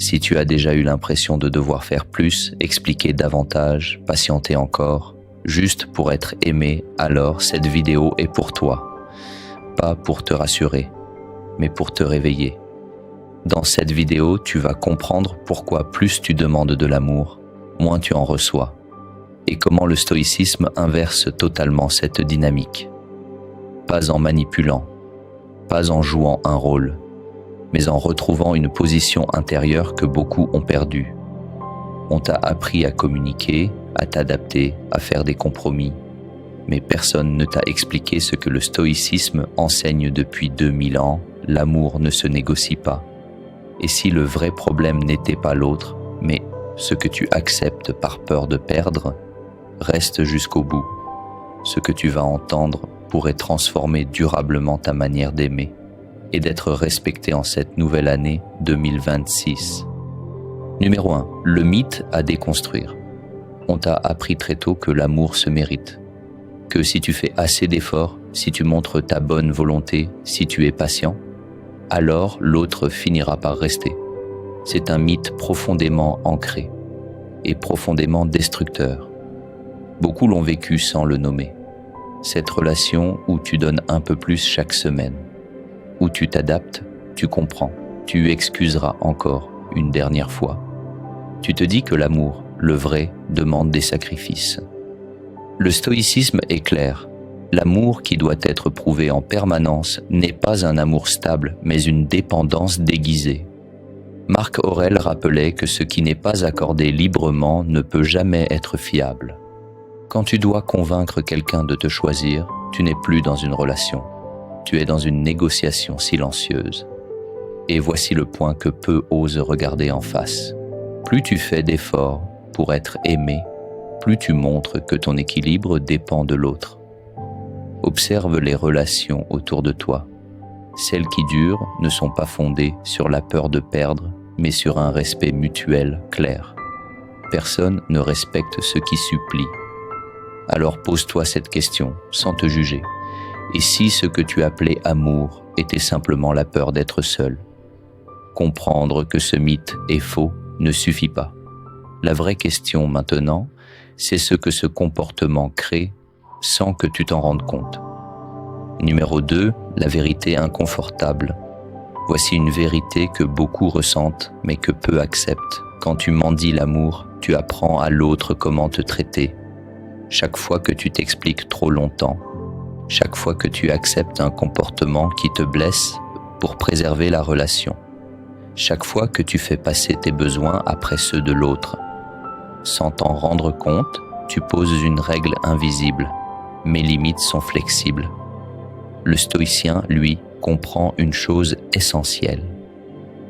Si tu as déjà eu l'impression de devoir faire plus, expliquer davantage, patienter encore, juste pour être aimé, alors cette vidéo est pour toi. Pas pour te rassurer, mais pour te réveiller. Dans cette vidéo, tu vas comprendre pourquoi plus tu demandes de l'amour, moins tu en reçois, et comment le stoïcisme inverse totalement cette dynamique. Pas en manipulant, pas en jouant un rôle, mais en retrouvant une position intérieure que beaucoup ont perdue. On t'a appris à communiquer, à t'adapter, à faire des compromis, mais personne ne t'a expliqué ce que le stoïcisme enseigne depuis 2000 ans, l'amour ne se négocie pas. Et si le vrai problème n'était pas l'autre, mais ce que tu acceptes par peur de perdre, reste jusqu'au bout. Ce que tu vas entendre pourrait transformer durablement ta manière d'aimer et d'être respecté en cette nouvelle année 2026. Numéro 1. Le mythe à déconstruire. On t'a appris très tôt que l'amour se mérite, que si tu fais assez d'efforts, si tu montres ta bonne volonté, si tu es patient, alors l'autre finira par rester. C'est un mythe profondément ancré et profondément destructeur. Beaucoup l'ont vécu sans le nommer. Cette relation où tu donnes un peu plus chaque semaine, où tu t'adaptes, tu comprends, tu excuseras encore une dernière fois. Tu te dis que l'amour, le vrai, demande des sacrifices. Le stoïcisme est clair. L'amour qui doit être prouvé en permanence n'est pas un amour stable, mais une dépendance déguisée. Marc Aurèle rappelait que ce qui n'est pas accordé librement ne peut jamais être fiable. Quand tu dois convaincre quelqu'un de te choisir, tu n'es plus dans une relation. Tu es dans une négociation silencieuse. Et voici le point que peu osent regarder en face. Plus tu fais d'efforts pour être aimé, plus tu montres que ton équilibre dépend de l'autre. Observe les relations autour de toi. Celles qui durent ne sont pas fondées sur la peur de perdre, mais sur un respect mutuel clair. Personne ne respecte ceux qui supplient. Alors pose-toi cette question, sans te juger. Et si ce que tu appelais amour était simplement la peur d'être seul? Comprendre que ce mythe est faux ne suffit pas. La vraie question maintenant, c'est ce que ce comportement crée sans que tu t'en rendes compte. Numéro 2, la vérité inconfortable. Voici une vérité que beaucoup ressentent, mais que peu acceptent. Quand tu mendies l'amour, tu apprends à l'autre comment te traiter. Chaque fois que tu t'expliques trop longtemps, chaque fois que tu acceptes un comportement qui te blesse pour préserver la relation, chaque fois que tu fais passer tes besoins après ceux de l'autre, sans t'en rendre compte, tu poses une règle invisible. Mes limites sont flexibles. Le stoïcien, lui, comprend une chose essentielle.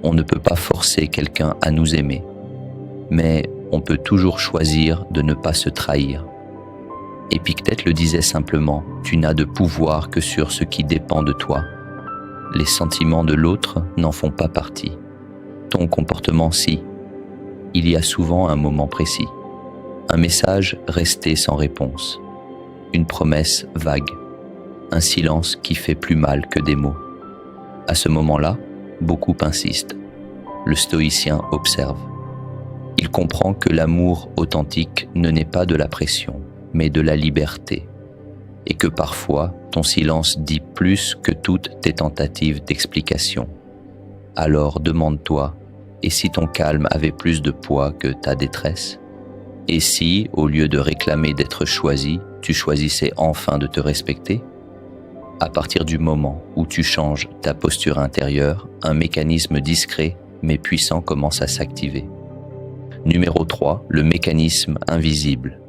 On ne peut pas forcer quelqu'un à nous aimer, mais on peut toujours choisir de ne pas se trahir. Épictète le disait simplement, tu n'as de pouvoir que sur ce qui dépend de toi. Les sentiments de l'autre n'en font pas partie. Ton comportement, si. Il y a souvent un moment précis. Un message resté sans réponse. Une promesse vague. Un silence qui fait plus mal que des mots. À ce moment-là, beaucoup insistent. Le stoïcien observe. Il comprend que l'amour authentique ne naît pas de la pression, mais de la liberté, et que parfois ton silence dit plus que toutes tes tentatives d'explication. Alors demande-toi, et si ton calme avait plus de poids que ta détresse? Et si, au lieu de réclamer d'être choisi, tu choisissais enfin de te respecter? À partir du moment où tu changes ta posture intérieure, un mécanisme discret mais puissant commence à s'activer. Numéro 3, le mécanisme invisible.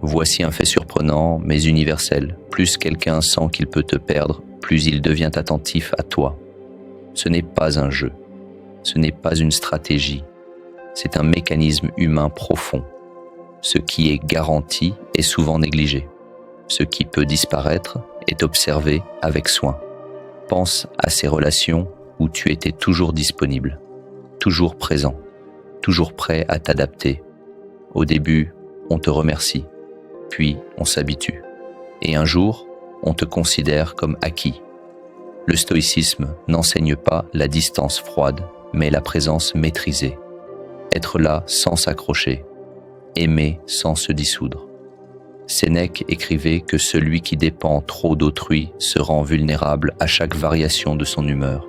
Voici un fait surprenant mais universel. Plus quelqu'un sent qu'il peut te perdre, plus il devient attentif à toi. Ce n'est pas un jeu, ce n'est pas une stratégie, c'est un mécanisme humain profond. Ce qui est garanti est souvent négligé. Ce qui peut disparaître est observé avec soin. Pense à ces relations où tu étais toujours disponible, toujours présent, toujours prêt à t'adapter. Au début, on te remercie, puis on s'habitue. Et un jour, on te considère comme acquis. Le stoïcisme n'enseigne pas la distance froide, mais la présence maîtrisée. être là sans s'accrocher, aimer sans se dissoudre. Sénèque écrivait que celui qui dépend trop d'autrui se rend vulnérable à chaque variation de son humeur.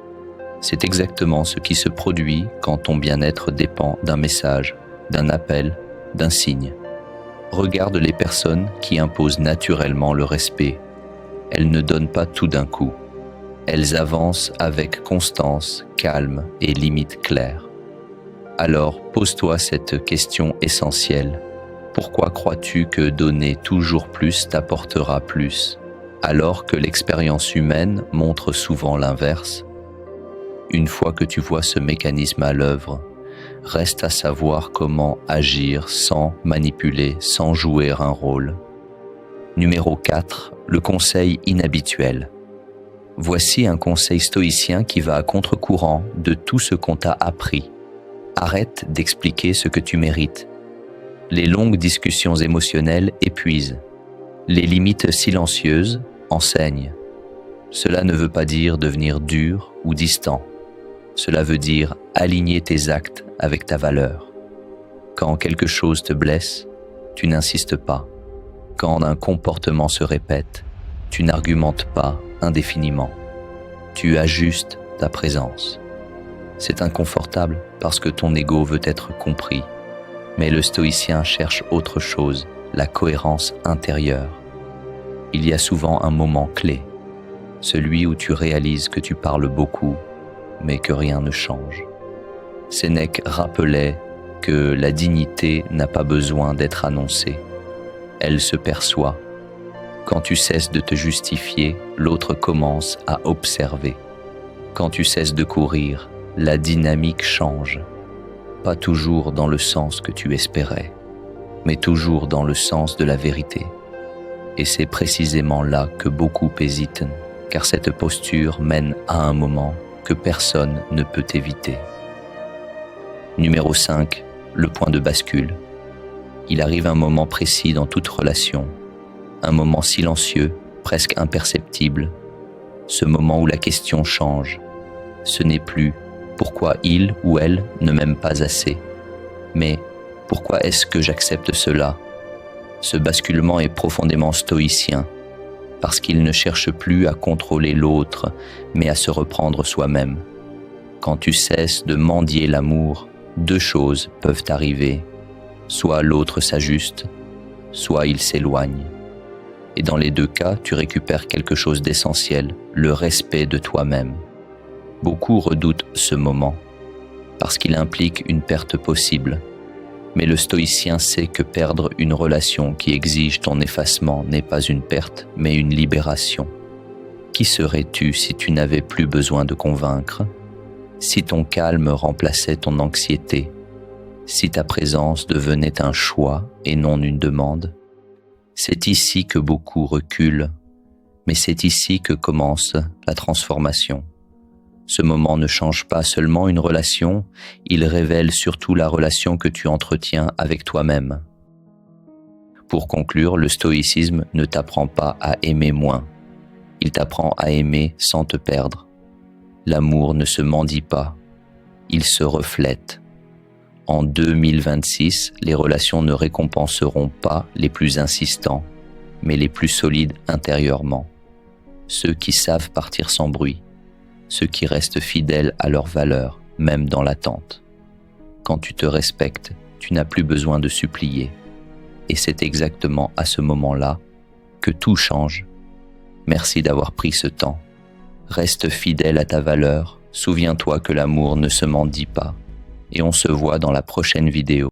C'est exactement ce qui se produit quand ton bien-être dépend d'un message, d'un appel, d'un signe. Regarde les personnes qui imposent naturellement le respect. Elles ne donnent pas tout d'un coup. Elles avancent avec constance, calme et limites claires. Alors, pose-toi cette question essentielle. Pourquoi crois-tu que donner toujours plus t'apportera plus, alors que l'expérience humaine montre souvent l'inverse? Une fois que tu vois ce mécanisme à l'œuvre, reste à savoir comment agir sans manipuler, sans jouer un rôle. Numéro 4, le conseil inhabituel. Voici un conseil stoïcien qui va à contre-courant de tout ce qu'on t'a appris. Arrête d'expliquer ce que tu mérites. Les longues discussions émotionnelles épuisent. Les limites silencieuses enseignent. Cela ne veut pas dire devenir dur ou distant. Cela veut dire aligner tes actes avec ta valeur. Quand quelque chose te blesse, tu n'insistes pas. Quand un comportement se répète, tu n'argumentes pas indéfiniment. Tu ajustes ta présence. C'est inconfortable parce que ton ego veut être compris. Mais le stoïcien cherche autre chose, la cohérence intérieure. Il y a souvent un moment clé, celui où tu réalises que tu parles beaucoup, mais que rien ne change. Sénèque rappelait que la dignité n'a pas besoin d'être annoncée. Elle se perçoit. Quand tu cesses de te justifier, l'autre commence à observer. Quand tu cesses de courir, la dynamique change. Pas toujours dans le sens que tu espérais, mais toujours dans le sens de la vérité. Et c'est précisément là que beaucoup hésitent, car cette posture mène à un moment que personne ne peut éviter. Numéro 5, le point de bascule. Il arrive un moment précis dans toute relation, un moment silencieux, presque imperceptible, ce moment où la question change. Ce n'est plus pourquoi il ou elle ne m'aime pas assez, mais pourquoi est-ce que j'accepte cela? Ce basculement est profondément stoïcien, parce qu'il ne cherche plus à contrôler l'autre, mais à se reprendre soi-même. Quand tu cesses de mendier l'amour, deux choses peuvent arriver. Soit l'autre s'ajuste, soit il s'éloigne. Et dans les deux cas, tu récupères quelque chose d'essentiel, le respect de toi-même. Beaucoup redoutent ce moment, parce qu'il implique une perte possible. Mais le stoïcien sait que perdre une relation qui exige ton effacement n'est pas une perte, mais une libération. Qui serais-tu si tu n'avais plus besoin de convaincre? Si ton calme remplaçait ton anxiété? Si ta présence devenait un choix et non une demande? C'est ici que beaucoup reculent, mais c'est ici que commence la transformation. Ce moment ne change pas seulement une relation, il révèle surtout la relation que tu entretiens avec toi-même. Pour conclure, le stoïcisme ne t'apprend pas à aimer moins, il t'apprend à aimer sans te perdre. L'amour ne se mendie pas, il se reflète. En 2026, les relations ne récompenseront pas les plus insistants, mais les plus solides intérieurement. Ceux qui savent partir sans bruit, ceux qui restent fidèles à leurs valeurs, même dans l'attente. Quand tu te respectes, tu n'as plus besoin de supplier. Et c'est exactement à ce moment-là que tout change. Merci d'avoir pris ce temps. Reste fidèle à ta valeur, souviens-toi que l'amour ne se mendie pas. Et on se voit dans la prochaine vidéo.